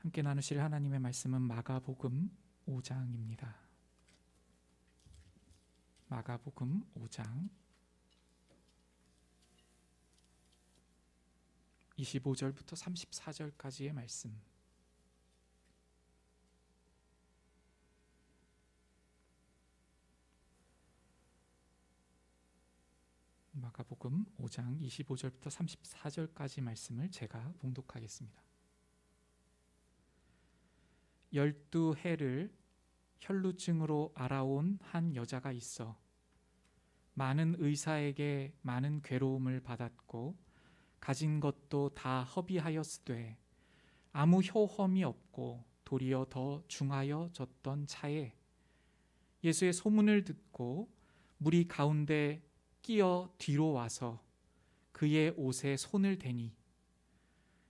함께 나누실 하나님의 말씀은 마가복음 5장입니다. 마가복음 5장 25절부터 34절까지의 말씀. 마가복음 5장 25절부터 34절까지 말씀을 제가 봉독하겠습니다. 12해를 혈루증으로 알아온 한 여자가 있어 많은 의사에게 많은 괴로움을 받았고 가진 것도 다 허비하였으되 아무 효험이 없고 도리어 더 중하여졌던 차에 예수의 소문을 듣고 무리 가운데 끼어 뒤로 와서 그의 옷에 손을 대니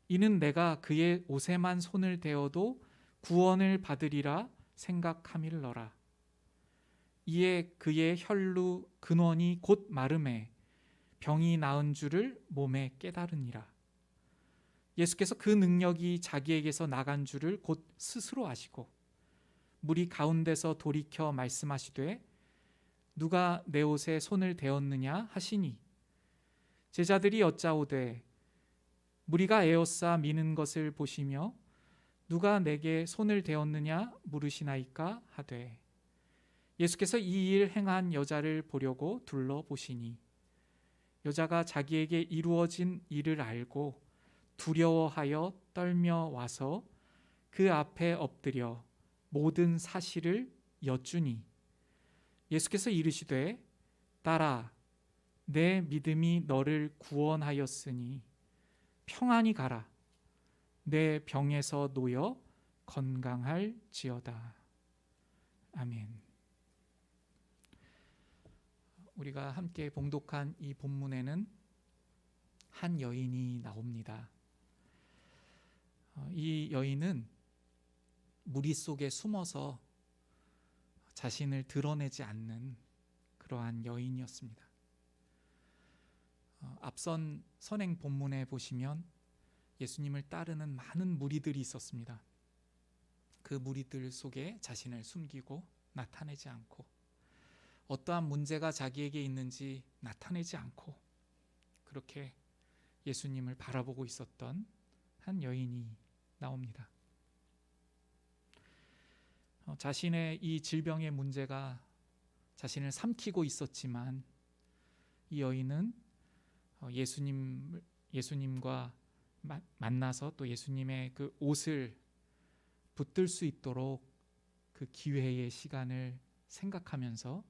이는 내가 그의 옷에만 손을 대어도 구원을 받으리라 생각함일러라. 이에 그의 혈루 근원이 곧 마름에 병이 나은 줄을 몸에 깨달으니라. 예수께서 그 능력이 자기에게서 나간 줄을 곧 스스로 아시고 무리 가운데서 돌이켜 말씀하시되 누가 내 옷에 손을 대었느냐 하시니 제자들이 여짜오되 무리가 에워싸 미는 것을 보시며 누가 내게 손을 대었느냐 물으시나이까 하되 예수께서 이 일 행한 여자를 보려고 둘러보시니 여자가 자기에게 이루어진 일을 알고 두려워하여 떨며 와서 그 앞에 엎드려 모든 사실을 여쭈니 예수께서 이르시되 딸아 내 믿음이 너를 구원하였으니 평안히 가라. 내 병에서 놓여 건강할지어다. 아멘. 우리가 함께 봉독한 이 본문에는 한 여인이 나옵니다. 이 여인은 무리 속에 숨어서 자신을 드러내지 않는 그러한 여인이었습니다. 앞선 선행 본문에 보시면 예수님을 따르는 많은 무리들이 있었습니다. 그 무리들 속에 자신을 숨기고 나타내지 않고 어떠한 문제가 자기에게 있는지 나타내지 않고 그렇게 예수님을 바라보고 있었던 한 여인이 나옵니다. 자신의 이 질병의 문제가 자신을 삼키고 있었지만 이 여인은 예수님과 만나서 또 예수님의 그 옷을 붙들 수 있도록 그 기회의 시간을 생각하면서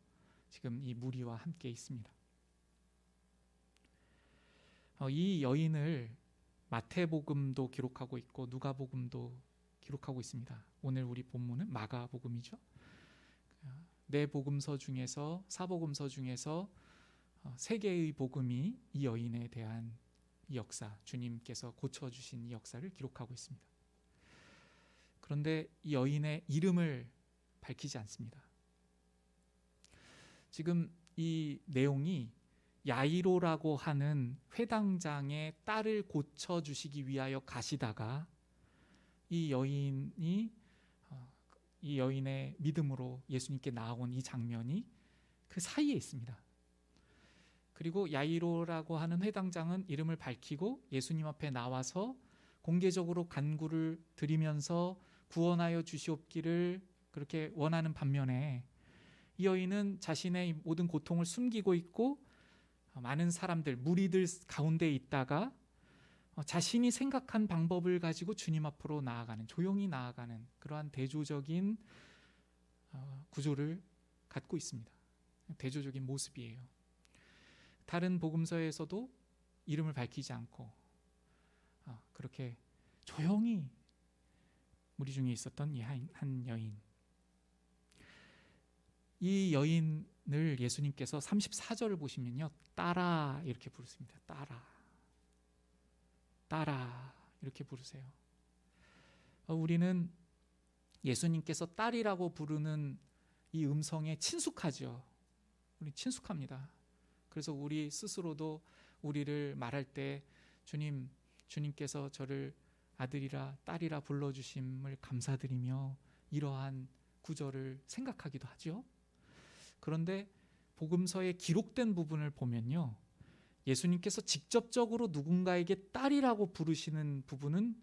지금 이 무리와 함께 있습니다. 이 여인을 마태복음도 기록하고 있고 누가복음도 기록하고 있습니다. 오늘 우리 본문은 마가복음이죠. 네 복음서 중에서 사복음서 중에서 세 개의 복음이 이 여인에 대한 이 역사, 주님께서 고쳐주신 이 역사를 기록하고 있습니다. 그런데 이 여인의 이름을 밝히지 않습니다. 지금 이 내용이 야이로라고 하는 회당장의 딸을 고쳐주시기 위하여 가시다가 이 여인의 믿음으로 예수님께 나아온 이 장면이 그 사이에 있습니다. 그리고 야이로라고 하는 회당장은 이름을 밝히고 예수님 앞에 나와서 공개적으로 간구를 드리면서 구원하여 주시옵기를 그렇게 원하는 반면에 이 여인은 자신의 모든 고통을 숨기고 있고 많은 사람들, 무리들 가운데 있다가 자신이 생각한 방법을 가지고 주님 앞으로 나아가는, 조용히 나아가는 그러한 대조적인 구조를 갖고 있습니다. 대조적인 모습이에요. 다른 복음서에서도 이름을 밝히지 않고 그렇게 조용히 무리 중에 있었던 이 한 여인. 이 여인을 예수님께서 34절을 보시면요, 딸아 이렇게 부르십니다. 딸아 이렇게 부르세요. 우리는 예수님께서 딸이라고 부르는 이 음성에 친숙하죠. 우리 친숙합니다. 그래서 우리 스스로도 우리를 말할 때 주님께서 저를 아들이라 딸이라 불러주심을 감사드리며 이러한 구절을 생각하기도 하죠. 그런데 복음서에 기록된 부분을 보면요, 예수님께서 직접적으로 누군가에게 딸이라고 부르시는 부분은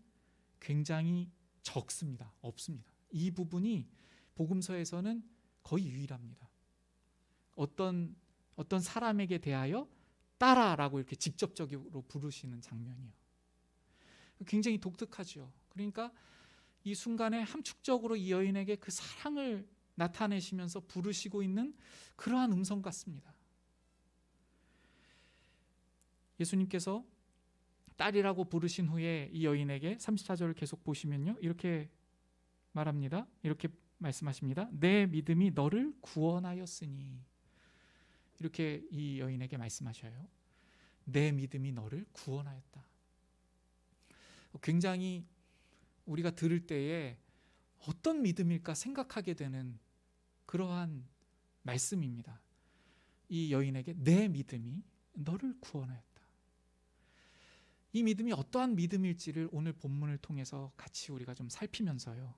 굉장히 적습니다. 없습니다. 이 부분이 복음서에서는 거의 유일합니다. 어떤 사람에게 대하여 딸아라고 이렇게 직접적으로 부르시는 장면이요. 굉장히 독특하죠. 그러니까 이 순간에 함축적으로 이 여인에게 그 사랑을 나타내시면서 부르시고 있는 그러한 음성 같습니다. 예수님께서 딸이라고 부르신 후에 이 여인에게 34절을 계속 보시면요, 이렇게 말합니다. 이렇게 말씀하십니다. 내 믿음이 너를 구원하였으니. 이렇게 이 여인에게 말씀하셔요. 내 믿음이 너를 구원하였다. 굉장히 우리가 들을 때에 어떤 믿음일까 생각하게 되는 그러한 말씀입니다. 이 여인에게 내 믿음이 너를 구원하였다. 이 믿음이 어떠한 믿음일지를 오늘 본문을 통해서 같이 우리가 좀 살피면서요,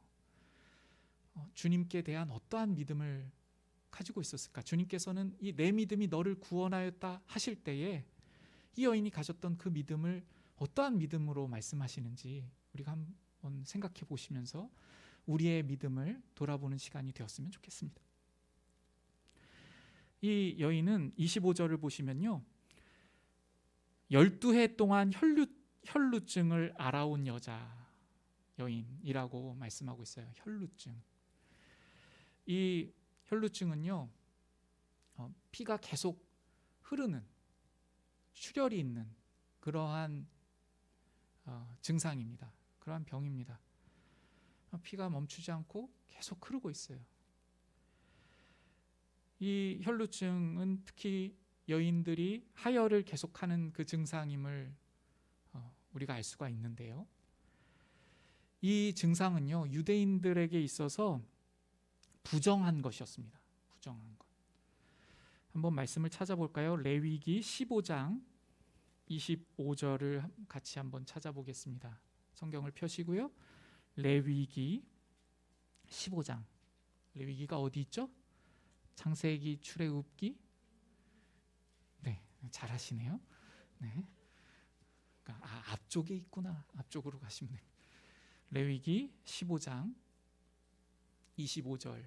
주님께 대한 어떠한 믿음을 가지고 있었을까? 주님께서는 이 내 믿음이 너를 구원하였다 하실 때에 이 여인이 가졌던 그 믿음을 어떠한 믿음으로 말씀하시는지 우리가 한번 생각해 보시면서 우리의 믿음을 돌아보는 시간이 되었으면 좋겠습니다. 이 여인은 25절을 보시면요, 12해 동안 혈루증을 앓아온 여자 여인이라고 말씀하고 있어요. 혈루증. 이 혈루증은요, 피가 계속 흐르는, 출혈이 있는 그러한 증상입니다. 그러한 병입니다. 피가 멈추지 않고 계속 흐르고 있어요. 이 혈루증은 특히 여인들이 하혈을 계속하는 그 증상임을 우리가 알 수가 있는데요, 이 증상은요, 유대인들에게 있어서 부정한 것이었습니다. 부정한 것. 한번 말씀을 찾아볼까요? 레위기 15장 25절을 같이 한번 찾아보겠습니다. 성경을 펴시고요. 레위기 15장. 레위기가 어디 있죠? 창세기, 출애굽기. 네, 잘하시네요. 네. 그러니까 앞쪽에 있구나. 앞쪽으로 가시면 돼요. 레위기 15장 25절.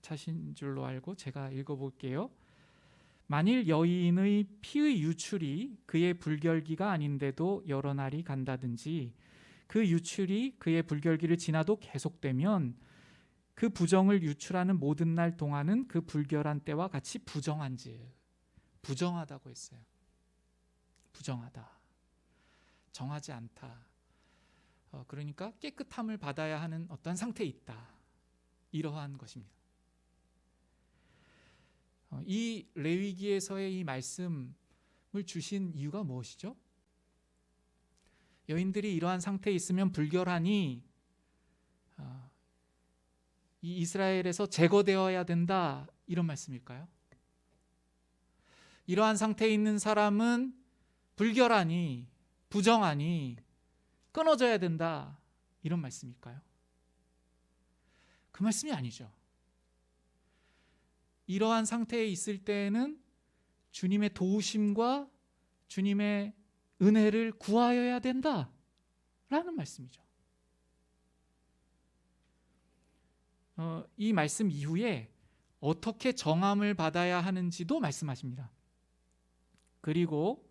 차신 줄로 알고 제가 읽어볼게요. 만일 여인의 피의 유출이 그의 불결기가 아닌데도 여러 날이 간다든지 그 유출이 그의 불결기를 지나도 계속되면 그 부정을 유출하는 모든 날 동안은 그 불결한 때와 같이 부정한즉. 부정하다고 했어요. 부정하다, 정하지 않다. 그러니까 깨끗함을 받아야 하는 어떤 상태에 있다, 이러한 것입니다. 이 레위기에서의 이 말씀을 주신 이유가 무엇이죠? 여인들이 이러한 상태에 있으면 불결하니 이 이스라엘에서 제거되어야 된다, 이런 말씀일까요? 이러한 상태에 있는 사람은 불결하니, 부정하니 끊어져야 된다, 이런 말씀일까요? 그 말씀이 아니죠. 이러한 상태에 있을 때에는 주님의 도우심과 주님의 은혜를 구하여야 된다라는 말씀이죠. 이 말씀 이후에 어떻게 정함을 받아야 하는지도 말씀하십니다. 그리고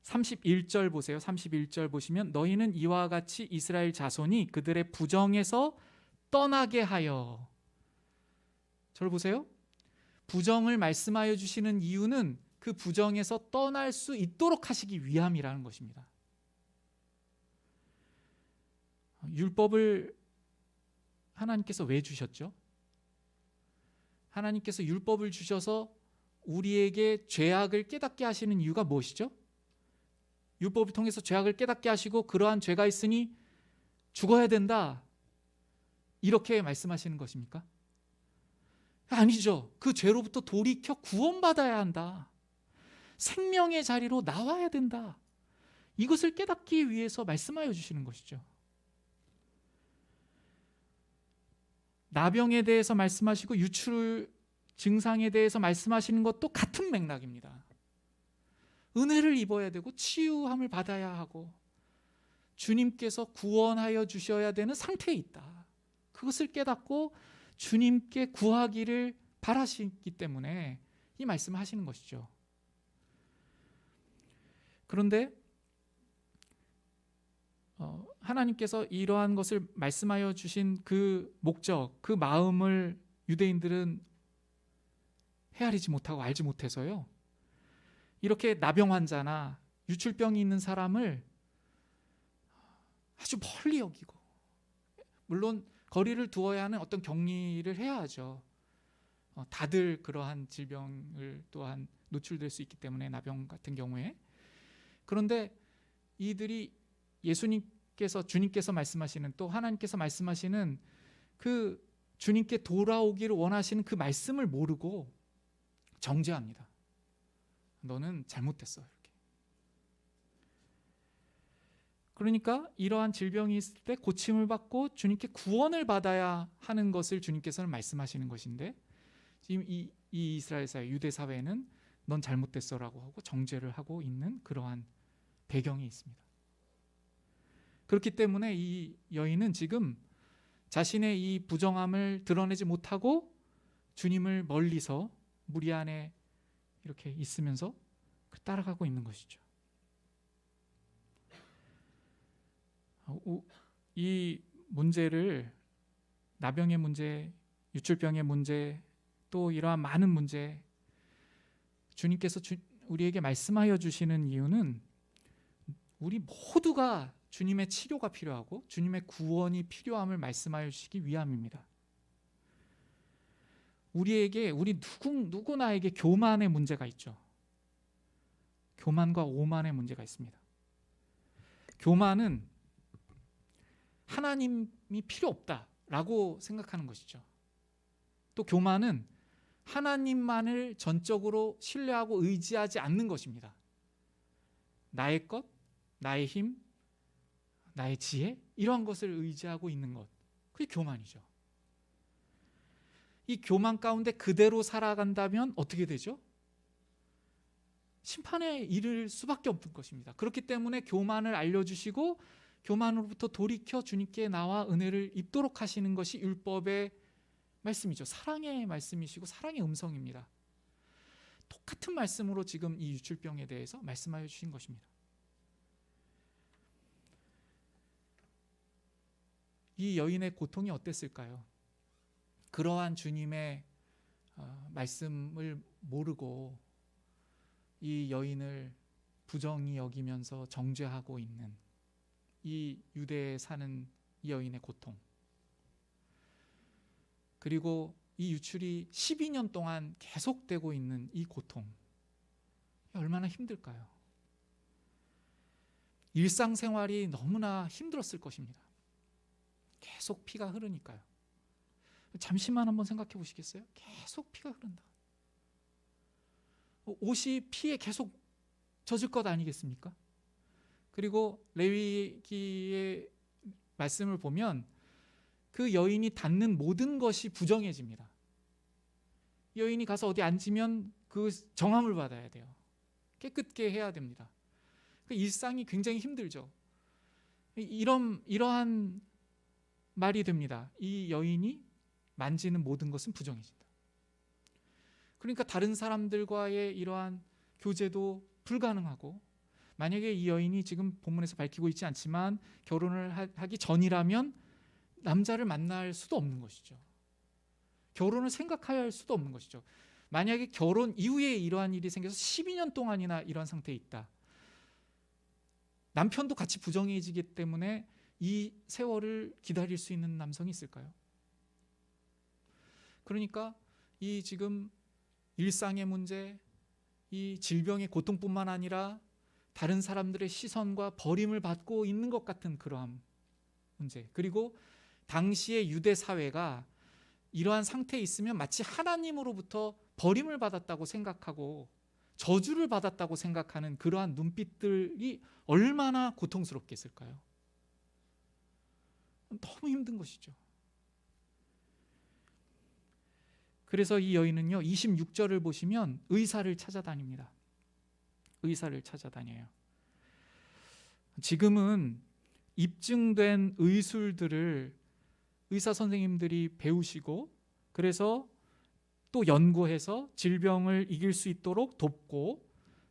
31절 보세요. 31절 보시면 너희는 이와 같이 이스라엘 자손이 그들의 부정에서 떠나게 하여. 저를 보세요. 부정을 말씀하여 주시는 이유는 그 부정에서 떠날 수 있도록 하시기 위함이라는 것입니다. 율법을 하나님께서 왜 주셨죠? 하나님께서 율법을 주셔서 우리에게 죄악을 깨닫게 하시는 이유가 무엇이죠? 율법을 통해서 죄악을 깨닫게 하시고 그러한 죄가 있으니 죽어야 된다, 이렇게 말씀하시는 것입니까? 아니죠. 그 죄로부터 돌이켜 구원받아야 한다, 생명의 자리로 나와야 된다, 이것을 깨닫기 위해서 말씀하여 주시는 것이죠. 나병에 대해서 말씀하시고 유출 증상에 대해서 말씀하시는 것도 같은 맥락입니다. 은혜를 입어야 되고 치유함을 받아야 하고 주님께서 구원하여 주셔야 되는 상태에 있다. 그것을 깨닫고 주님께 구하기를 바라시기 때문에 이 말씀을 하시는 것이죠. 그런데 하나님께서 이러한 것을 말씀하여 주신 그 목적, 그 마음을 유대인들은 헤아리지 못하고 알지 못해서요, 이렇게 나병 환자나 유출병이 있는 사람을 아주 멀리 여기고, 물론 거리를 두어야 하는 어떤 격리를 해야 하죠. 다들 그러한 질병을 또한 노출될 수 있기 때문에, 나병 같은 경우에. 그런데 이들이 주님께서 말씀하시는, 또 하나님께서 말씀하시는 그 주님께 돌아오기를 원하시는 그 말씀을 모르고 정죄합니다. 너는 잘못됐어, 이렇게. 그러니까 이러한 질병이 있을 때 고침을 받고 주님께 구원을 받아야 하는 것을 주님께서는 말씀하시는 것인데, 지금 이 이스라엘 사회, 유대 사회는 넌 잘못됐어라고 하고 정죄를 하고 있는 그러한 배경이 있습니다. 그렇기 때문에 이 여인은 지금 자신의 이 부정함을 드러내지 못하고 주님을 멀리서 무리 안에 이렇게 있으면서 따라가고 있는 것이죠. 이 문제를, 나병의 문제, 유출병의 문제, 또 이러한 많은 문제, 주님께서 우리에게 말씀하여 주시는 이유는 우리 모두가 주님의 치료가 필요하고 주님의 구원이 필요함을 말씀하여 주시기 위함입니다. 우리 누구나에게 교만의 문제가 있죠. 교만과 오만의 문제가 있습니다. 교만은 하나님이 필요 없다라고 생각하는 것이죠. 또 교만은 하나님만을 전적으로 신뢰하고 의지하지 않는 것입니다. 나의 것, 나의 힘, 나의 지혜, 이러한 것을 의지하고 있는 것, 그게 교만이죠. 이 교만 가운데 그대로 살아간다면 어떻게 되죠? 심판에 이를 수밖에 없는 것입니다. 그렇기 때문에 교만을 알려주시고 교만으로부터 돌이켜 주님께 나와 은혜를 입도록 하시는 것이 율법의 말씀이죠. 사랑의 말씀이시고 사랑의 음성입니다. 똑같은 말씀으로 지금 이 유출병에 대해서 말씀하여 주신 것입니다. 이 여인의 고통이 어땠을까요? 그러한 주님의 말씀을 모르고 이 여인을 부정히 여기면서 정죄하고 있는 이 유대에 사는 이 여인의 고통, 그리고 이 유출이 12년 동안 계속되고 있는 이 고통, 얼마나 힘들까요? 일상생활이 너무나 힘들었을 것입니다. 계속 피가 흐르니까요. 잠시만 한번 생각해 보시겠어요? 계속 피가 흐른다. 옷이 피에 계속 젖을 것 아니겠습니까? 그리고 레위기의 말씀을 보면 그 여인이 닿는 모든 것이 부정해집니다. 여인이 가서 어디 앉으면 그 정함을 받아야 돼요. 깨끗게 해야 됩니다. 그 일상이 굉장히 힘들죠. 이러한 말이 됩니다. 이 여인이 만지는 모든 것은 부정해진다. 그러니까 다른 사람들과의 이러한 교제도 불가능하고, 만약에 이 여인이 지금 본문에서 밝히고 있지 않지만 결혼을 하기 전이라면 남자를 만날 수도 없는 것이죠. 결혼을 생각해야 할 수도 없는 것이죠. 만약에 결혼 이후에 이러한 일이 생겨서 12년 동안이나 이러한 상태에 있다. 남편도 같이 부정해지기 때문에 이 세월을 기다릴 수 있는 남성이 있을까요? 그러니까 이 지금 일상의 문제, 이 질병의 고통뿐만 아니라 다른 사람들의 시선과 버림을 받고 있는 것 같은 그러한 문제, 그리고 당시의 유대 사회가 이러한 상태에 있으면 마치 하나님으로부터 버림을 받았다고 생각하고 저주를 받았다고 생각하는 그러한 눈빛들이 얼마나 고통스럽겠을까요? 너무 힘든 것이죠. 그래서 이 여인은요, 26절을 보시면 의사를 찾아다닙니다. 의사를 찾아다녀요. 지금은 입증된 의술들을 의사 선생님들이 배우시고, 그래서 또 연구해서 질병을 이길 수 있도록 돕고,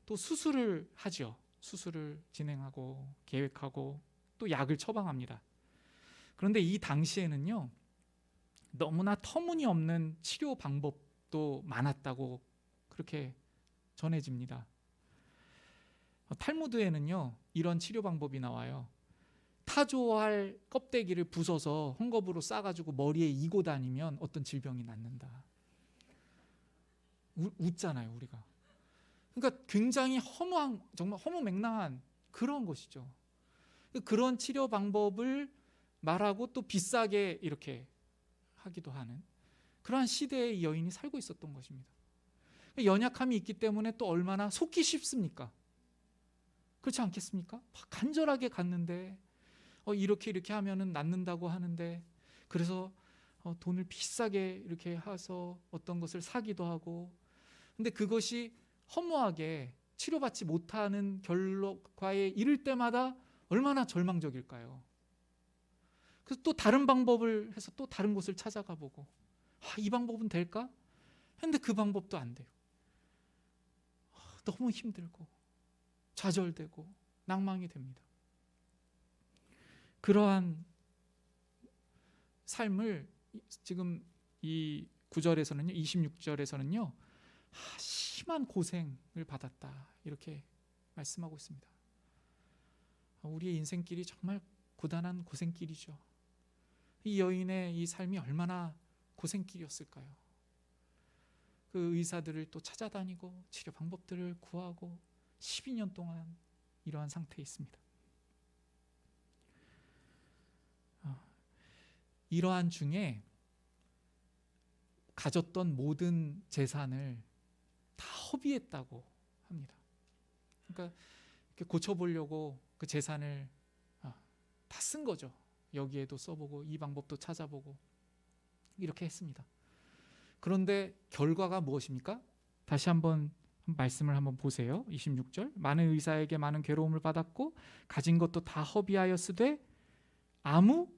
또 수술을 하죠. 수술을 진행하고 계획하고 또 약을 처방합니다. 그런데 이 당시에는요, 너무나 터무니없는 치료 방법도 많았다고 그렇게 전해집니다. 탈무드에는요, 이런 치료 방법이 나와요. 타조알 껍데기를 부숴서 헝겊으로 싸가지고 머리에 이고 다니면 어떤 질병이 낫는다. 웃잖아요, 우리가. 그러니까 굉장히 허무한, 정말 허무맹랑한 그런 것이죠. 그런 치료 방법을 말하고 또 비싸게 이렇게 하기도 하는 그러한 시대에 이 여인이 살고 있었던 것입니다. 연약함이 있기 때문에 또 얼마나 속기 쉽습니까? 그렇지 않겠습니까? 간절하게 갔는데 이렇게 하면은 낫는다고 하는데, 그래서 돈을 비싸게 이렇게 해서 어떤 것을 사기도 하고, 근데 그것이 허무하게 치료받지 못하는 결과에 이를 때마다 얼마나 절망적일까요? 그래서 또 다른 방법을 해서 또 다른 곳을 찾아가 보고, 이 방법은 될까? 근데 그 방법도 안 돼요. 너무 힘들고 좌절되고 낭망이 됩니다. 그러한 삶을 지금 이 9절에서는요, 26절에서는요, 심한 고생을 받았다 이렇게 말씀하고 있습니다. 우리의 인생길이 정말 고단한 고생길이죠. 이 여인의 이 삶이 얼마나 고생길이었을까요? 그 의사들을 또 찾아다니고 치료 방법들을 구하고 12년 동안 이러한 상태에 있습니다. 이러한 중에 가졌던 모든 재산을 다 허비했다고 합니다. 그러니까 고쳐보려고 그 재산을 다 쓴 거죠. 여기에도 써보고 이 방법도 찾아보고 이렇게 했습니다. 그런데 결과가 무엇입니까? 다시 한번 말씀을 한번 보세요. 26절, 많은 의사에게 많은 괴로움을 받았고 가진 것도 다 허비하였으되 아무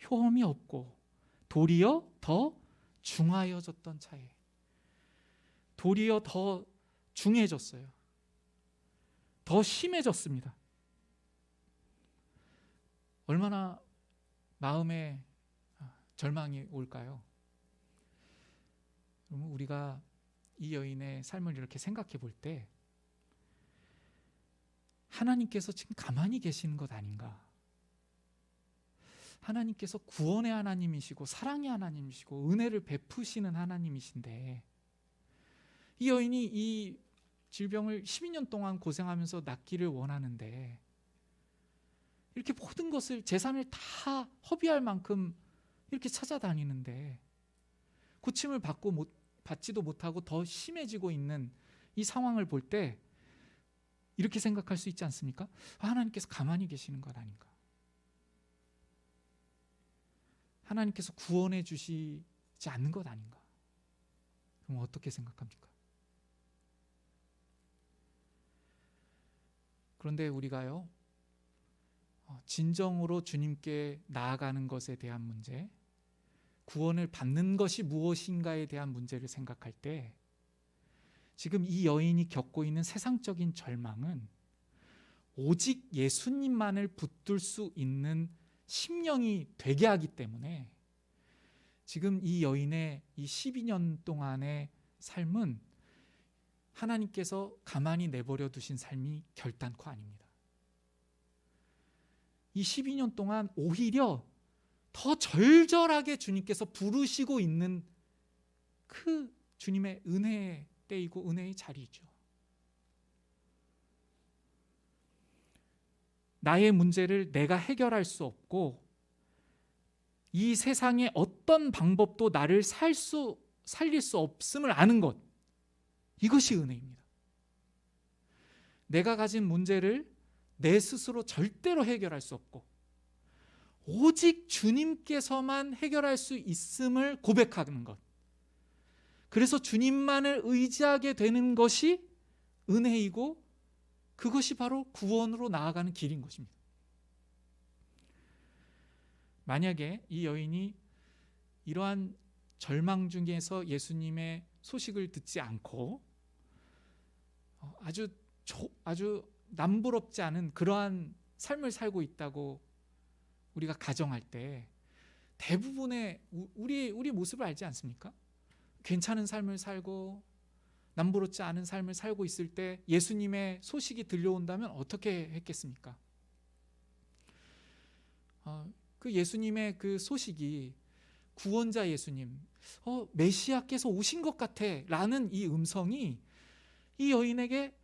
효험이 없고 도리어 더 중하여졌던 차에, 도리어 더 중해졌어요. 더 심해졌습니다. 얼마나 마음에 절망이 올까요? 그러면 우리가 이 여인의 삶을 이렇게 생각해 볼 때 하나님께서 지금 가만히 계시는 것 아닌가? 하나님께서 구원의 하나님이시고 사랑의 하나님이시고 은혜를 베푸시는 하나님이신데, 이 여인이 이 질병을 12년 동안 고생하면서 낫기를 원하는데 이렇게 모든 것을, 재산을 다 허비할 만큼 이렇게 찾아다니는데 고침을 받지도 못하고 더 심해지고 있는 이 상황을 볼 때 이렇게 생각할 수 있지 않습니까? 하나님께서 가만히 계시는 것 아닌가? 하나님께서 구원해 주시지 않는 것 아닌가? 그럼 어떻게 생각합니까? 그런데 우리가요, 진정으로 주님께 나아가는 것에 대한 문제, 구원을 받는 것이 무엇인가에 대한 문제를 생각할 때 지금 이 여인이 겪고 있는 세상적인 절망은 오직 예수님만을 붙들 수 있는 심령이 되게 하기 때문에 지금 이 여인의 이 12년 동안의 삶은 하나님께서 가만히 내버려 두신 삶이 결단코 아닙니다. 이 12년 동안 오히려 더 절절하게 주님께서 부르시고 있는 그 주님의 은혜의 때이고 은혜의 자리이죠. 나의 문제를 내가 해결할 수 없고 이 세상의 어떤 방법도 나를 살릴 수 없음을 아는 것, 이것이 은혜입니다. 내가 가진 문제를 내 스스로 절대로 해결할 수 없고 오직 주님께서만 해결할 수 있음을 고백하는 것. 그래서 주님만을 의지하게 되는 것이 은혜이고 그것이 바로 구원으로 나아가는 길인 것입니다. 만약에 이 여인이 이러한 절망 중에서 예수님의 소식을 듣지 않고 아주 남부럽지 않은 그러한 삶을 살고 있다고 우리가 가정할 때 대부분의 우리 모습을 알지 않습니까? 괜찮은 삶을 살고 남부럽지 않은 삶을 살고 있을 때 예수님의 소식이 들려온다면 어떻게 했겠습니까? 그 예수님의 그 소식이 구원자 예수님, 메시아께서 오신 것 같아 라는 이 음성이 이 여인에게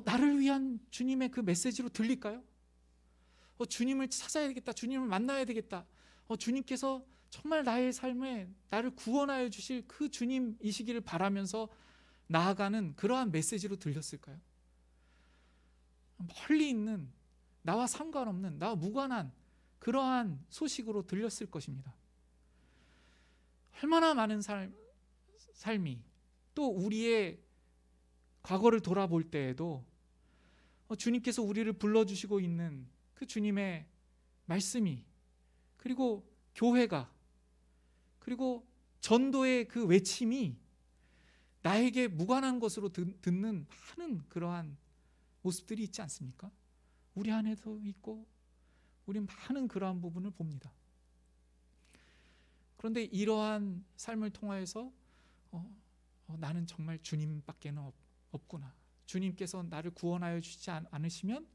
나를 위한 주님의 그 메시지로 들릴까요? 주님을 찾아야 되겠다, 주님을 만나야 되겠다, 주님께서 정말 나의 삶에 나를 구원하여 주실 그 주님이시기를 바라면서 나아가는 그러한 메시지로 들렸을까요? 멀리 있는 나와 상관없는, 나와 무관한 그러한 소식으로 들렸을 것입니다. 얼마나 많은 삶이 또 우리의 과거를 돌아볼 때에도 주님께서 우리를 불러주시고 있는 그 주님의 말씀이, 그리고 교회가, 그리고 전도의 그 외침이 나에게 무관한 것으로 듣는 많은 그러한 모습들이 있지 않습니까? 우리 안에도 있고 우린 많은 그러한 부분을 봅니다. 그런데 이러한 삶을 통하여서 나는 정말 주님밖에는 없구나, 주님께서 나를 구원하여 주시지 않으시면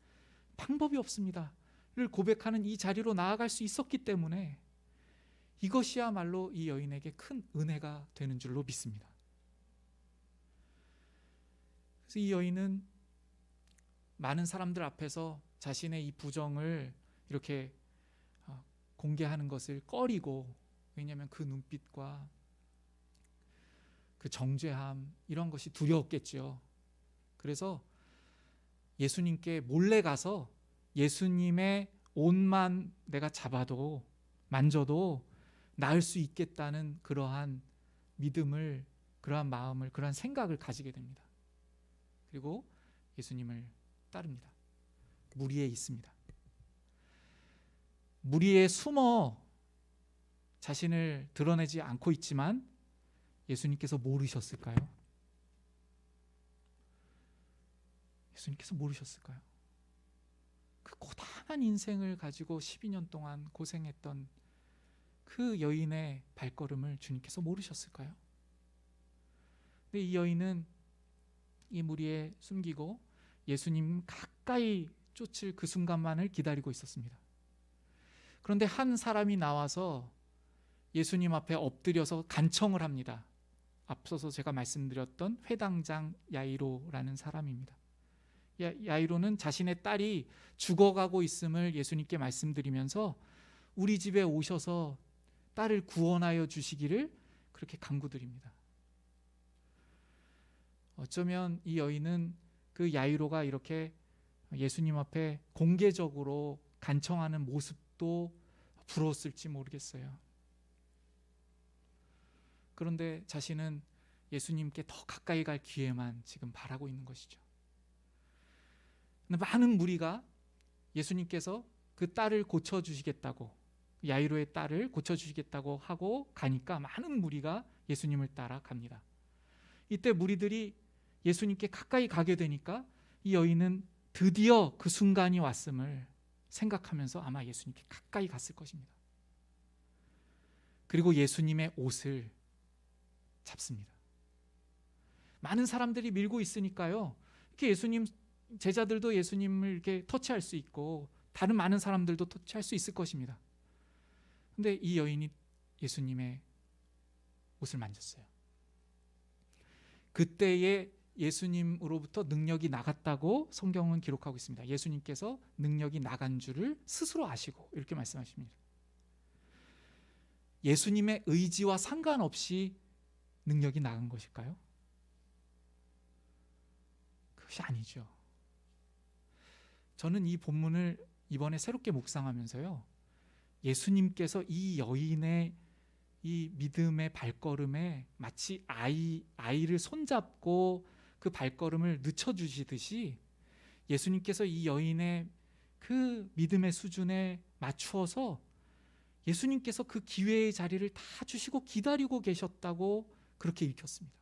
방법이 없습니다를 고백하는 이 자리로 나아갈 수 있었기 때문에 이것이야말로 이 여인에게 큰 은혜가 되는 줄로 믿습니다. 그래서 이 여인은 많은 사람들 앞에서 자신의 이 부정을 이렇게 공개하는 것을 꺼리고, 왜냐하면 그 눈빛과 그 정죄함 이런 것이 두려웠겠죠. 그래서 예수님께 몰래 가서 예수님의 옷만 내가 잡아도 만져도 나을 수 있겠다는 그러한 믿음을, 그러한 마음을, 그러한 생각을 가지게 됩니다. 그리고 예수님을 따릅니다. 무리에 있습니다. 무리에 숨어 자신을 드러내지 않고 있지만 예수님께서 모르셨을까요? 예수님께서 모르셨을까요? 그 고단한 인생을 가지고 12년 동안 고생했던 그 여인의 발걸음을 주님께서 모르셨을까요? 근데 이 여인은 이 무리에 숨기고 예수님 가까이 쫓을 그 순간만을 기다리고 있었습니다. 그런데 한 사람이 나와서 예수님 앞에 엎드려서 간청을 합니다. 앞서서 제가 말씀드렸던 회당장 야이로라는 사람입니다. 야이로는 자신의 딸이 죽어가고 있음을 예수님께 말씀드리면서 우리 집에 오셔서 딸을 구원하여 주시기를 그렇게 간구드립니다. 어쩌면 이 여인은 그 야이로가 이렇게 예수님 앞에 공개적으로 간청하는 모습도 부러웠을지 모르겠어요. 그런데 자신은 예수님께 더 가까이 갈 기회만 지금 바라고 있는 것이죠. 많은 무리가 예수님께서 그 딸을 고쳐주시겠다고, 야이로의 딸을 고쳐주시겠다고 하고 가니까 많은 무리가 예수님을 따라 갑니다. 이때 무리들이 예수님께 가까이 가게 되니까 이 여인은 드디어 그 순간이 왔음을 생각하면서 아마 예수님께 가까이 갔을 것입니다. 그리고 예수님의 옷을 잡습니다. 많은 사람들이 밀고 있으니까요, 이렇게 예수님 제자들도 예수님을 이렇게 터치할 수 있고 다른 많은 사람들도 터치할 수 있을 것입니다. 근데 이 여인이 예수님의 옷을 만졌어요. 그때에 예수님으로부터 능력이 나갔다고 성경은 기록하고 있습니다. 예수님께서 능력이 나간 줄을 스스로 아시고 이렇게 말씀하십니다. 예수님의 의지와 상관없이 능력이 나간 것일까요? 그것이 아니죠. 저는 이 본문을 이번에 새롭게 묵상하면서요, 예수님께서 이 여인의 이 믿음의 발걸음에 마치 아이를 손잡고 그 발걸음을 늦춰주시듯이 예수님께서 이 여인의 그 믿음의 수준에 맞추어서 예수님께서 그 기회의 자리를 다 주시고 기다리고 계셨다고 그렇게 읽혔습니다.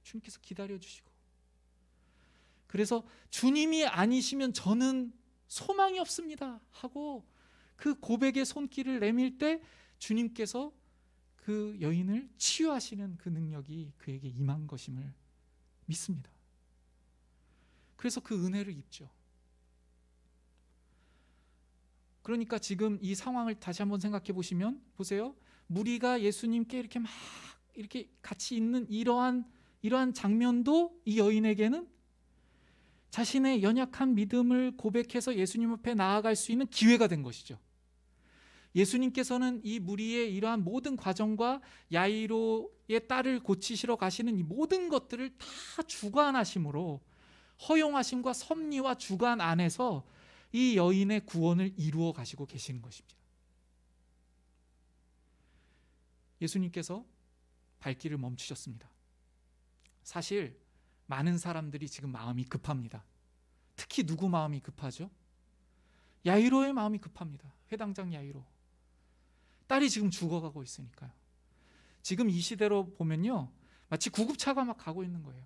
주님께서 기다려주시고, 그래서 주님이 아니시면 저는 소망이 없습니다 하고 그 고백의 손길을 내밀 때 주님께서 그 여인을 치유하시는 그 능력이 그에게 임한 것임을 믿습니다. 그래서 그 은혜를 입죠. 그러니까 지금 이 상황을 다시 한번 생각해 보시면, 보세요. 무리가 예수님께 이렇게 막 이렇게 같이 있는 이러한 장면도 이 여인에게는 자신의 연약한 믿음을 고백해서 예수님 앞에 나아갈 수 있는 기회가 된 것이죠. 예수님께서는 이 무리의 이러한 모든 과정과 야이로의 딸을 고치시러 가시는 이 모든 것들을 다 주관하심으로 허용하심과 섭리와 주관 안에서 이 여인의 구원을 이루어 가시고 계시는 것입니다. 예수님께서 발길을 멈추셨습니다. 사실 많은 사람들이 지금 마음이 급합니다. 특히 누구 마음이 급하죠? 야이로의 마음이 급합니다. 회당장 야이로. 딸이 지금 죽어가고 있으니까요. 지금 이 시대로 보면요, 마치 구급차가 막 가고 있는 거예요.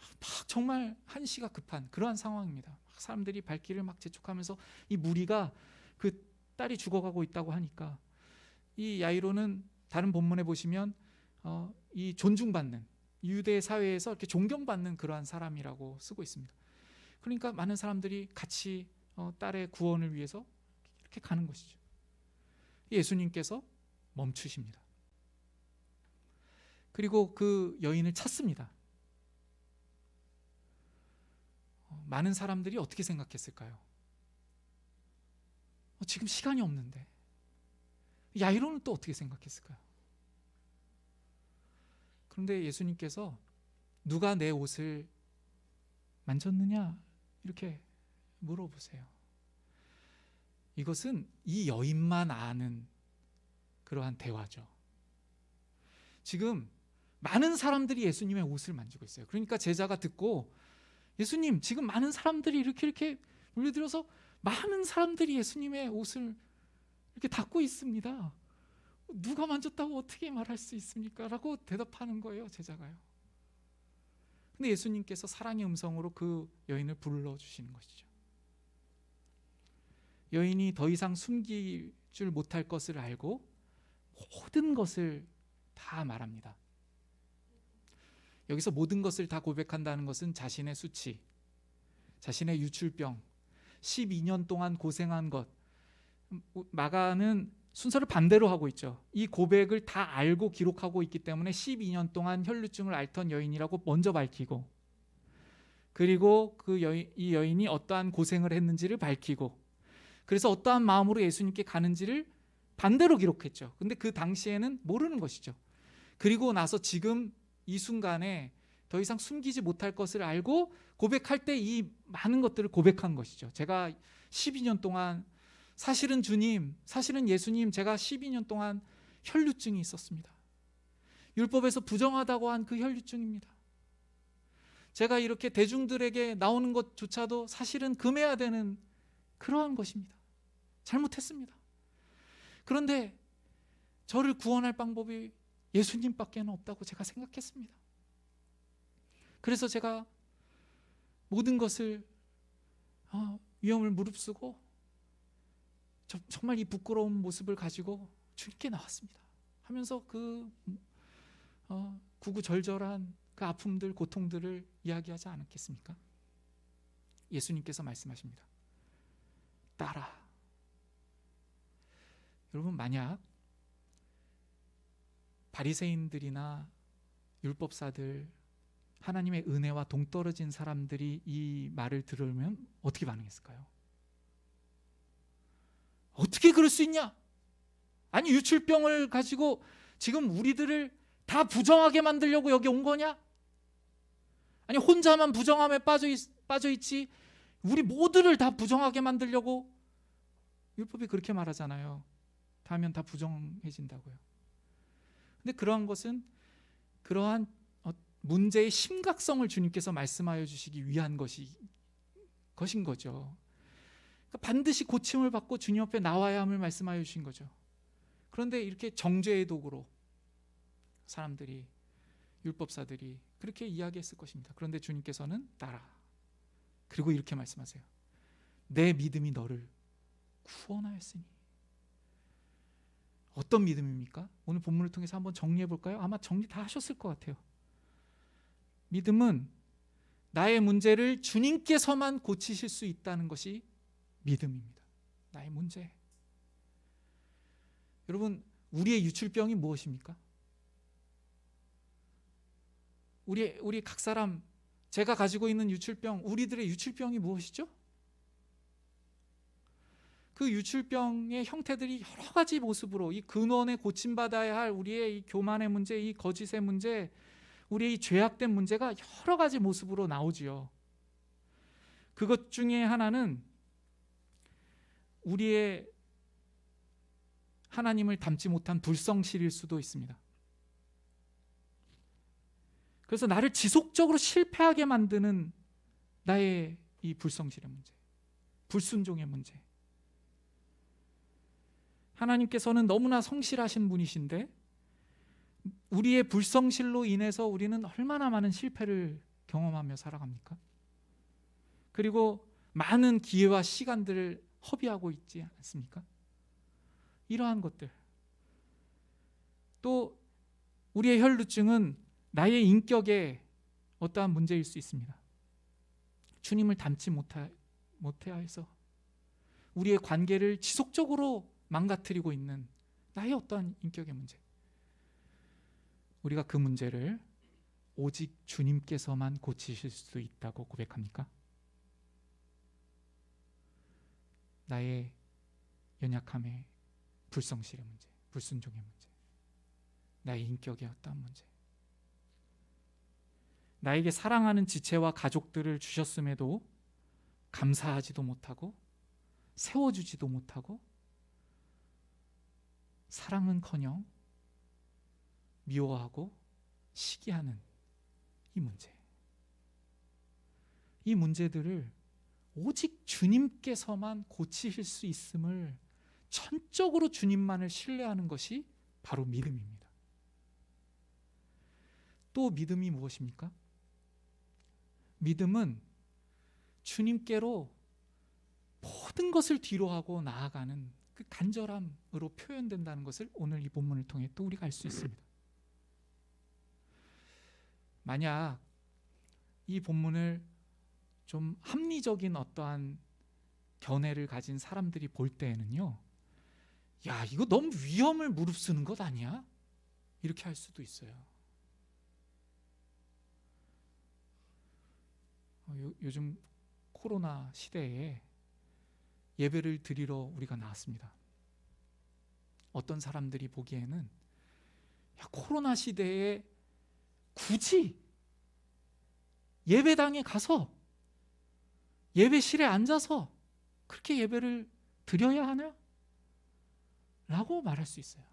막 정말 한시가 급한 그러한 상황입니다. 사람들이 발길을 막 재촉하면서 이 무리가 그 딸이 죽어가고 있다고 하니까, 이 야이로는 다른 본문에 보시면 이 존중받는, 유대 사회에서 이렇게 존경받는 그러한 사람이라고 쓰고 있습니다. 그러니까 많은 사람들이 같이 딸의 구원을 위해서 이렇게 가는 것이죠. 예수님께서 멈추십니다. 그리고 그 여인을 찾습니다. 많은 사람들이 어떻게 생각했을까요? 지금 시간이 없는데. 야이로는 또 어떻게 생각했을까요? 그런데 예수님께서 누가 내 옷을 만졌느냐 이렇게 물어보세요. 이것은 이 여인만 아는 그러한 대화죠. 지금 많은 사람들이 예수님의 옷을 만지고 있어요. 그러니까 제자가 듣고, 예수님, 지금 많은 사람들이 이렇게 몰려들어서 많은 사람들이 예수님의 옷을 이렇게 닦고 있습니다. 누가 만졌다고 어떻게 말할 수 있습니까? 라고 대답하는 거예요, 제자가요. 근데 예수님께서 사랑의 음성으로 그 여인을 불러주시는 것이죠. 여인이 더 이상 숨길 줄 못할 것을 알고 모든 것을 다 말합니다. 여기서 모든 것을 다 고백한다는 것은 자신의 수치, 자신의 유출병, 12년 동안 고생한 것. 마가는 순서를 반대로 하고 있죠. 이 고백을 다 알고 기록하고 있기 때문에 12년 동안 혈루증을 앓던 여인이라고 먼저 밝히고, 그리고 이 여인이 어떠한 고생을 했는지를 밝히고, 그래서 어떠한 마음으로 예수님께 가는지를 반대로 기록했죠. 근데 그 당시에는 모르는 것이죠. 그리고 나서 지금 이 순간에 더 이상 숨기지 못할 것을 알고 고백할 때 이 많은 것들을 고백한 것이죠. 제가 12년 동안, 사실은 주님, 사실은 예수님, 제가 12년 동안 혈루증이 있었습니다. 율법에서 부정하다고 한 그 혈루증입니다. 제가 이렇게 대중들에게 나오는 것조차도 사실은 금해야 되는 그러한 것입니다. 잘못했습니다. 그런데 저를 구원할 방법이 예수님밖에는 없다고 제가 생각했습니다. 그래서 제가 모든 것을 위험을 무릅쓰고 정말 이 부끄러운 모습을 가지고 주님께 나왔습니다. 하면서 그 구구절절한 그 아픔들, 고통들을 이야기하지 않았겠습니까? 예수님께서 말씀하십니다. 따라. 여러분, 만약 바리새인들이나 율법사들, 하나님의 은혜와 동떨어진 사람들이 이 말을 들으면 어떻게 반응했을까요? 어떻게 그럴 수 있냐? 아니, 유출병을 가지고 지금 우리들을 다 부정하게 만들려고 여기 온 거냐? 아니 혼자만 부정함에 빠져 있지 우리 모두를 다 부정하게 만들려고 율법이 그렇게 말하잖아요. 다 하면 다 부정해진다고요. 근데 그러한 것은 그러한 문제의 심각성을 주님께서 말씀하여 주시기 위한 것인 거죠. 그러니까 반드시 고침을 받고 주님 앞에 나와야 함을 말씀하여 주신 거죠. 그런데 이렇게 정죄의 도구로 사람들이, 율법사들이 그렇게 이야기했을 것입니다. 그런데 주님께서는 따라, 그리고 이렇게 말씀하세요. 내 믿음이 너를 구원하였으니. 어떤 믿음입니까? 오늘 본문을 통해서 한번 정리해 볼까요? 아마 정리 다 하셨을 것 같아요. 믿음은 나의 문제를 주님께서만 고치실 수 있다는 것이 믿음입니다. 나의 문제. 여러분, 우리의 유출병이 무엇입니까? 우리 각 사람, 제가 가지고 있는 유출병, 우리들의 유출병이 무엇이죠? 그 유출병의 형태들이 여러 가지 모습으로 이 근원에 고침받아야 할 우리의 이 교만의 문제, 이 거짓의 문제, 우리의 이 죄악된 문제가 여러 가지 모습으로 나오지요. 그것 중에 하나는 우리의 하나님을 닮지 못한 불성실일 수도 있습니다. 그래서 나를 지속적으로 실패하게 만드는 나의 이 불성실의 문제, 불순종의 문제. 하나님께서는 너무나 성실하신 분이신데 우리의 불성실로 인해서 우리는 얼마나 많은 실패를 경험하며 살아갑니까? 그리고 많은 기회와 시간들을 허비하고 있지 않습니까? 이러한 것들. 또 우리의 혈루증은 나의 인격에 어떠한 문제일 수 있습니다. 주님을 닮지 못해서 우리의 관계를 지속적으로 망가뜨리고 있는 나의 어떠한 인격의 문제. 우리가 그 문제를 오직 주님께서만 고치실 수 있다고 고백합니까? 나의 연약함의 불성실의 문제, 불순종의 문제, 나의 인격의 어떠한 문제, 나에게 사랑하는 지체와 가족들을 주셨음에도 감사하지도 못하고 세워주지도 못하고 사랑은커녕 미워하고 시기하는 이 문제. 이 문제들을 오직 주님께서만 고치실 수 있음을 전적으로 주님만을 신뢰하는 것이 바로 믿음입니다. 또 믿음이 무엇입니까? 믿음은 주님께로 모든 것을 뒤로하고 나아가는 그 간절함으로 표현된다는 것을 오늘 이 본문을 통해 또 우리가 알 수 있습니다. 만약 이 본문을 좀 합리적인 어떠한 견해를 가진 사람들이 볼 때에는요, 야, 이거 너무 위험을 무릅쓰는 것 아니야? 이렇게 할 수도 있어요. 요즘 코로나 시대에 예배를 드리러 우리가 나왔습니다. 어떤 사람들이 보기에는 야, 코로나 시대에 굳이 예배당에 가서 예배실에 앉아서 그렇게 예배를 드려야 하나? 라고 말할 수 있어요.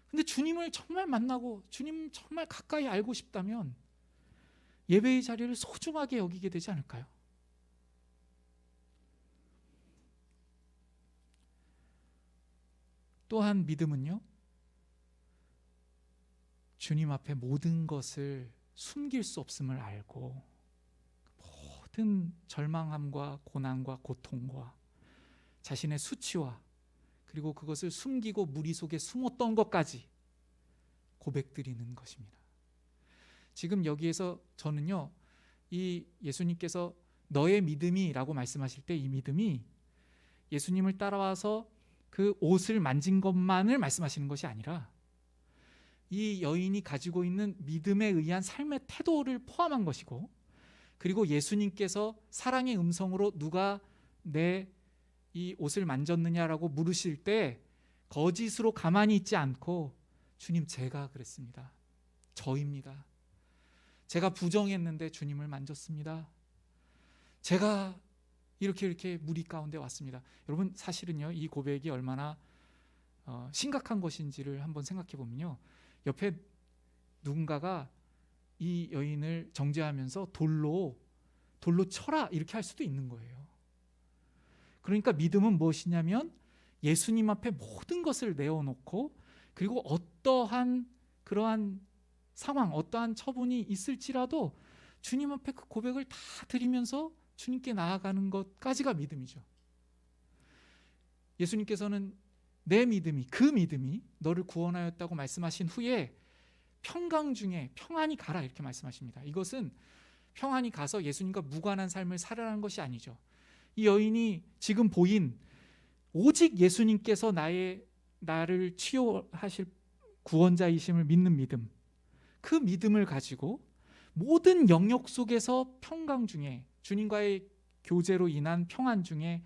근데 주님을 정말 만나고 주님 정말 가까이 알고 싶다면 예배의 자리를 소중하게 여기게 되지 않을까요? 또한 믿음은요, 주님 앞에 모든 것을 숨길 수 없음을 알고 모든 절망함과 고난과 고통과 자신의 수치와 그리고 그것을 숨기고 무리 속에 숨었던 것까지 고백드리는 것입니다. 지금 여기에서 저는요, 이 예수님께서 너의 믿음이 라고 말씀하실 때 이 믿음이 예수님을 따라와서 그 옷을 만진 것만을 말씀하시는 것이 아니라 이 여인이 가지고 있는 믿음에 의한 삶의 태도를 포함한 것이고, 그리고 예수님께서 사랑의 음성으로 누가 내 이 옷을 만졌느냐라고 물으실 때 거짓으로 가만히 있지 않고 주님, 제가 그랬습니다. 저입니다. 제가 부정했는데 주님을 만졌습니다. 제가 이렇게 무리 가운데 왔습니다. 여러분, 사실은요, 이 고백이 얼마나 심각한 것인지를 한번 생각해 보면요, 옆에 누군가가 이 여인을 정죄하면서 돌로 쳐라 이렇게 할 수도 있는 거예요. 그러니까 믿음은 무엇이냐면 예수님 앞에 모든 것을 내어놓고, 그리고 어떠한 그러한 상황, 어떠한 처분이 있을지라도 주님 앞에 그 고백을 다 드리면서 주님께 나아가는 것까지가 믿음이죠. 예수님께서는 내 믿음이, 그 믿음이 너를 구원하였다고 말씀하신 후에 평강 중에 평안히 가라 이렇게 말씀하십니다. 이것은 평안히 가서 예수님과 무관한 삶을 살아라는 것이 아니죠. 이 여인이 지금 보인 오직 예수님께서 나를 치유하실 구원자이심을 믿는 믿음, 그 믿음을 가지고 모든 영역 속에서 평강 중에, 주님과의 교제로 인한 평안 중에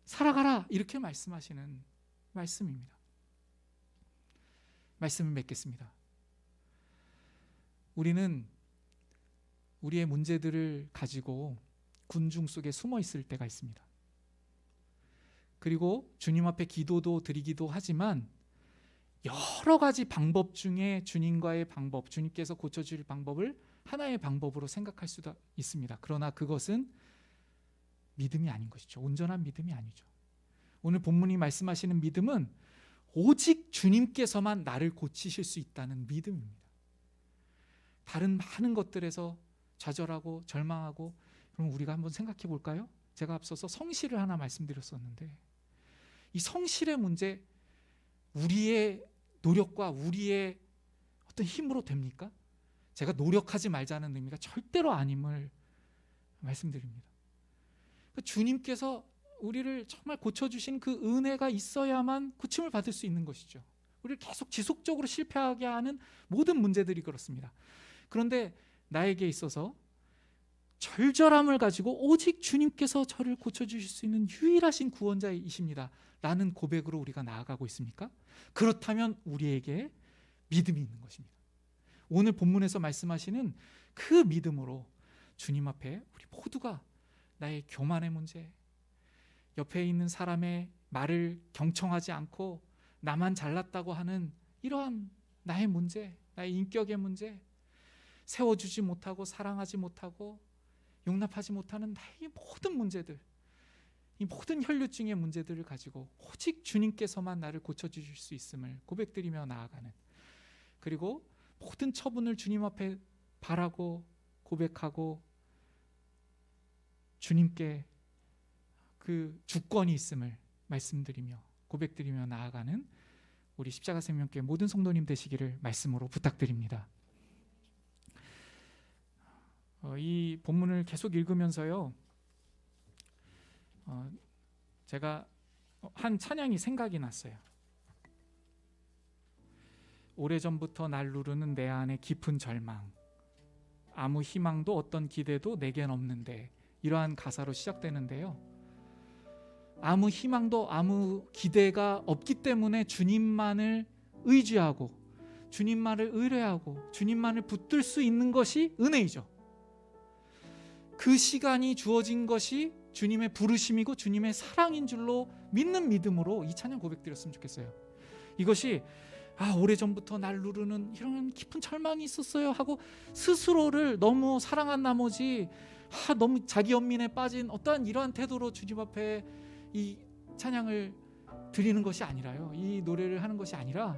살아가라 이렇게 말씀하시는 말씀입니다. 말씀을 맺겠습니다. 우리는 우리의 문제들을 가지고 군중 속에 숨어 있을 때가 있습니다. 그리고 주님 앞에 기도도 드리기도 하지만 여러 가지 방법 중에 주님과의 방법, 주님께서 고쳐줄 방법을 하나의 방법으로 생각할 수도 있습니다. 그러나 그것은 믿음이 아닌 것이죠. 온전한 믿음이 아니죠. 오늘 본문이 말씀하시는 믿음은 오직 주님께서만 나를 고치실 수 있다는 믿음입니다. 다른 많은 것들에서 좌절하고 절망하고, 그럼 우리가 한번 생각해 볼까요? 제가 앞서서 성실을 하나 말씀드렸었는데, 이 성실의 문제, 우리의 노력과 우리의 어떤 힘으로 됩니까? 제가 노력하지 말자는 의미가 절대로 아님을 말씀드립니다. 주님께서 우리를 정말 고쳐주신 그 은혜가 있어야만 고침을 받을 수 있는 것이죠. 우리를 계속 지속적으로 실패하게 하는 모든 문제들이 그렇습니다. 그런데 나에게 있어서 절절함을 가지고 오직 주님께서 저를 고쳐주실 수 있는 유일하신 구원자이십니다 라는 고백으로 우리가 나아가고 있습니까? 그렇다면 우리에게 믿음이 있는 것입니다. 오늘 본문에서 말씀하시는 그 믿음으로 주님 앞에 우리 모두가 나의 교만의 문제, 옆에 있는 사람의 말을 경청하지 않고 나만 잘났다고 하는 이러한 나의 문제, 나의 인격의 문제, 세워주지 못하고 사랑하지 못하고 용납하지 못하는 나의 모든 문제들, 이 모든 혈류증의 문제들을 가지고 오직 주님께서만 나를 고쳐주실 수 있음을 고백드리며 나아가는, 그리고 모든 처분을 주님 앞에 바라고 고백하고 주님께 그 주권이 있음을 말씀드리며 고백드리며 나아가는 우리 십자가 생명교회 모든 성도님 되시기를 말씀으로 부탁드립니다. 이 본문을 계속 읽으면서요, 제가 한 찬양이 생각이 났어요. 오래전부터 날 누르는 내 안의 깊은 절망, 아무 희망도 어떤 기대도 내겐 없는데, 이러한 가사로 시작되는데요, 아무 희망도 아무 기대가 없기 때문에 주님만을 의지하고 주님만을 의뢰하고 주님만을 붙들 수 있는 것이 은혜이죠. 그 시간이 주어진 것이 주님의 부르심이고 주님의 사랑인 줄로 믿는 믿음으로 이 찬양 고백드렸으면 좋겠어요. 이것이 오래전부터 날 누르는 이런 깊은 절망이 있었어요 하고 스스로를 너무 사랑한 나머지 너무 자기 연민에 빠진 어떠한 이러한 태도로 주님 앞에 이 찬양을 드리는 것이 아니라요, 이 노래를 하는 것이 아니라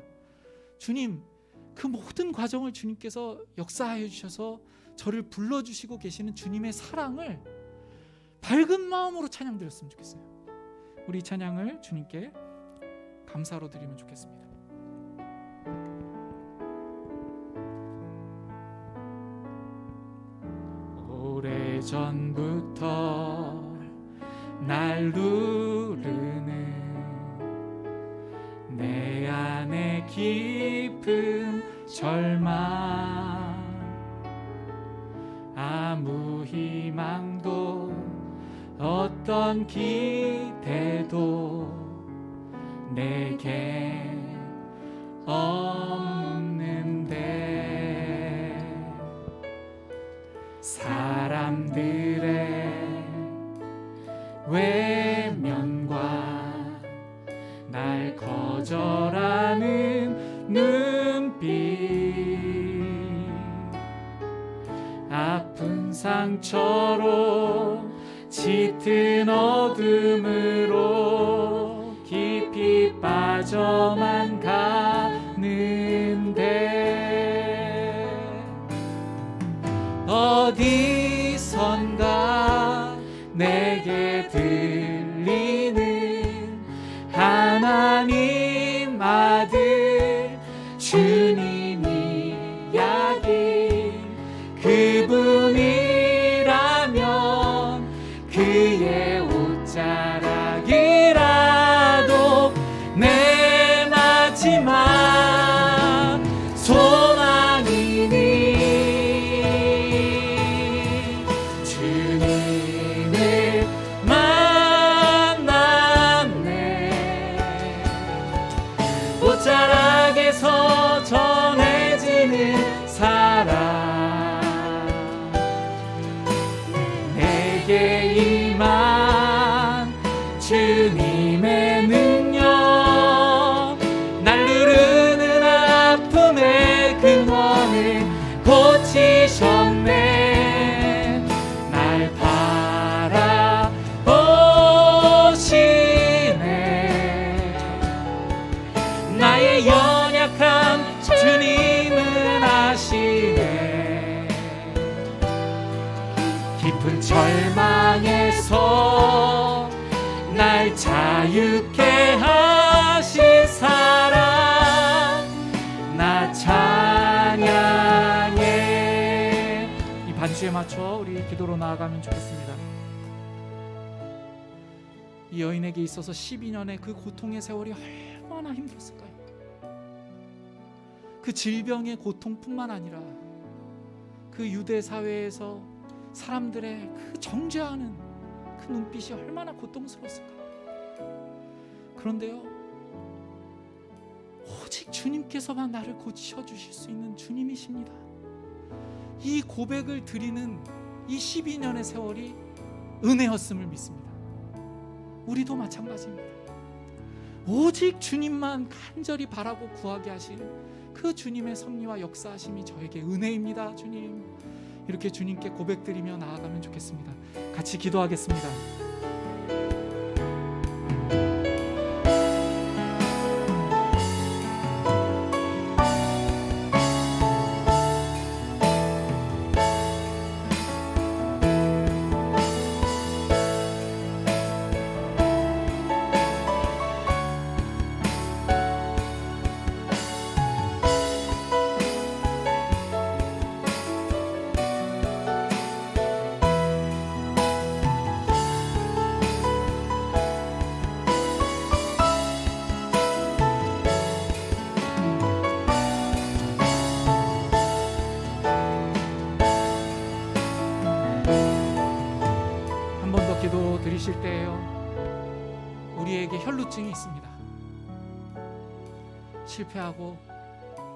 주님, 그 모든 과정을 주님께서 역사하여 주셔서 저를 불러주시고 계시는 주님의 사랑을 밝은 마음으로 찬양 드렸으면 좋겠어요. 우리 찬양을 주님께 감사로 드리면 좋겠습니다. 오래전부터 날 누르는 내 안의 깊은 절망, 아무 희망도 어떤 기대도 내게 없는데, 바람처럼 짙은 어둠으로 깊이 빠져만 가는데 어디선가 내게 들리는 하나님 아들 주님 이야기 그분이라면 그의 옷자락이라도 내 마지막 소망이니 주님을 만났네. 옷자락에서 전해지는 사랑 내게 임한 주님의 능력 날 누르는 아픔의 근원을 고치셨네. 날 바라보시네. 나의 연약한 주님은 아시네. 깊은 절망에서 날 자유케 하신 사랑 나 찬양해. 이 반주에 맞춰 우리 기도로 나아가면 좋겠습니다. 이 여인에게 있어서 12년의 그 고통의 세월이 얼마나 힘들었을까요? 그 질병의 고통뿐만 아니라 그 유대 사회에서 사람들의 그 정죄하는 그 눈빛이 얼마나 고통스러웠을까요? 그런데요, 오직 주님께서만 나를 고쳐주실 수 있는 주님이십니다. 이 고백을 드리는 이 12년의 세월이 은혜였음을 믿습니다. 우리도 마찬가지입니다. 오직 주님만 간절히 바라고 구하게 하실 그 주님의 섭리와 역사하심이 저에게 은혜입니다. 주님, 이렇게 주님께 고백드리며 나아가면 좋겠습니다. 같이 기도하겠습니다. 기도 드리실 때에요, 우리에게 혈루증이 있습니다. 실패하고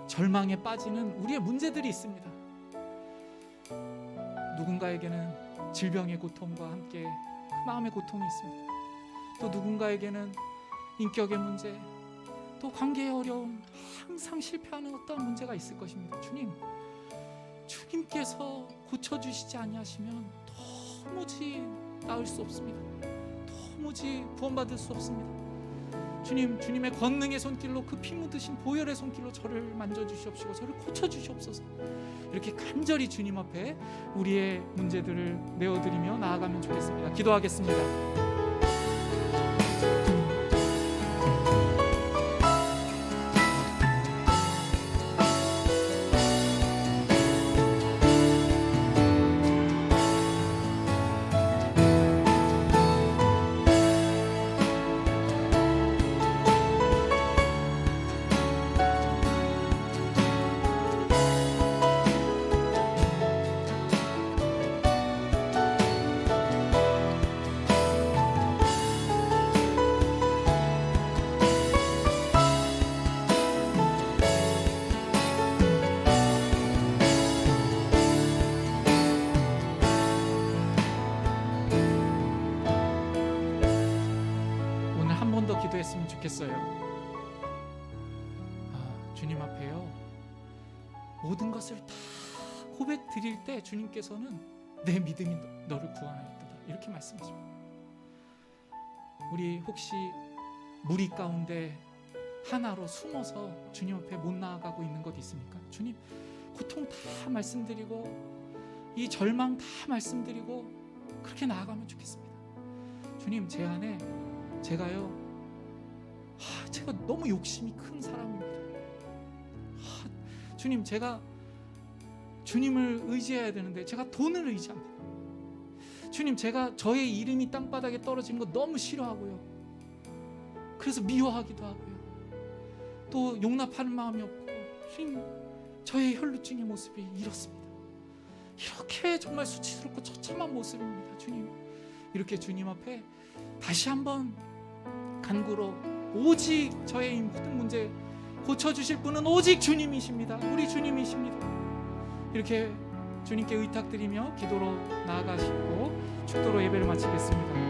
절망에 빠지는 우리의 문제들이 있습니다. 누군가에게는 질병의 고통과 함께 그 마음의 고통이 있습니다. 또 누군가에게는 인격의 문제, 또 관계의 어려움, 항상 실패하는 어떤 문제가 있을 것입니다. 주님께서 고쳐주시지 아니하시면 도무지 나을 수 없습니다. 도무지 구원받을 수 없습니다. 주님의 권능의 손길로, 그 피 묻으신 보혈의 손길로 저를 만져주시옵시고 저를 고쳐주시옵소서. 이렇게 간절히 주님 앞에 우리의 문제들을 내어드리며 나아가면 좋겠습니다. 기도하겠습니다. 기도했으면 좋겠어요. 주님 앞에요, 모든 것을 다 고백 드릴 때 주님께서는 내 믿음이 너를 구원하였도다. 이렇게 말씀하십니다. 우리 혹시 무리 가운데 하나로 숨어서 주님 앞에 못 나아가고 있는 것 있습니까? 주님, 고통 다 말씀드리고 이 절망 다 말씀드리고 그렇게 나아가면 좋겠습니다. 주님, 제 안에 제가 너무 욕심이 큰 사람입니다. 주님, 제가 주님을 의지해야 되는데 제가 돈을 의지합니다. 주님, 제가 저의 이름이 땅바닥에 떨어지는 거 너무 싫어하고요. 그래서 미워하기도 하고요. 또 용납하는 마음이 없고, 주님, 저의 혈루증의 모습이 이렇습니다. 이렇게 정말 수치스럽고 처참한 모습입니다. 주님, 이렇게 주님 앞에 다시 한번 간구로, 오직 저의 이 모든 문제 고쳐주실 분은 오직 주님이십니다. 우리 주님이십니다. 이렇게 주님께 의탁드리며 기도로 나아가시고 축도로 예배를 마치겠습니다.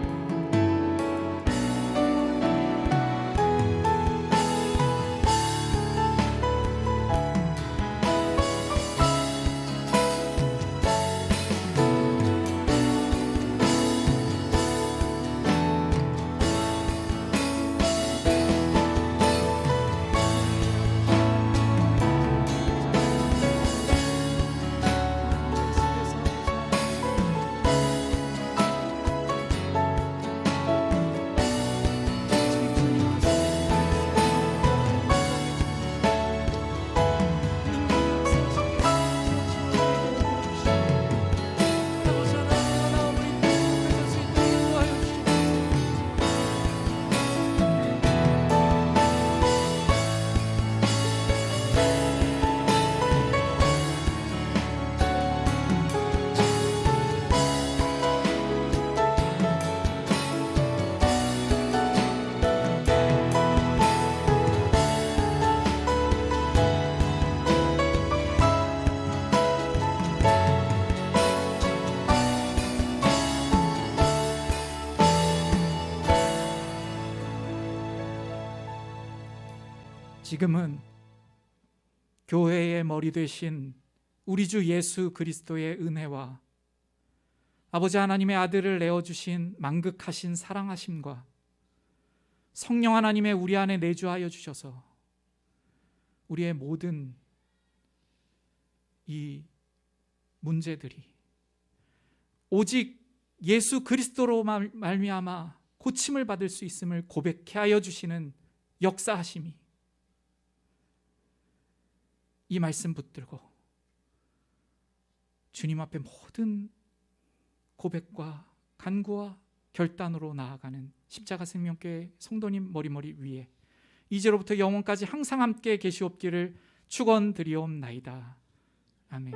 지금은 교회의 머리 되신 우리 주 예수 그리스도의 은혜와 아버지 하나님의 아들을 내어주신 만극하신 사랑하심과 성령 하나님의 우리 안에 내주하여 주셔서 우리의 모든 이 문제들이 오직 예수 그리스도로 말미암아 고침을 받을 수 있음을 고백케 하여 주시는 역사하심이, 이 말씀 붙들고 주님 앞에 모든 고백과 간구와 결단으로 나아가는 십자가 생명교회 성도님 머리머리 위에 이제로부터 영원까지 항상 함께 계시옵기를 축원드리옵나이다. 아멘.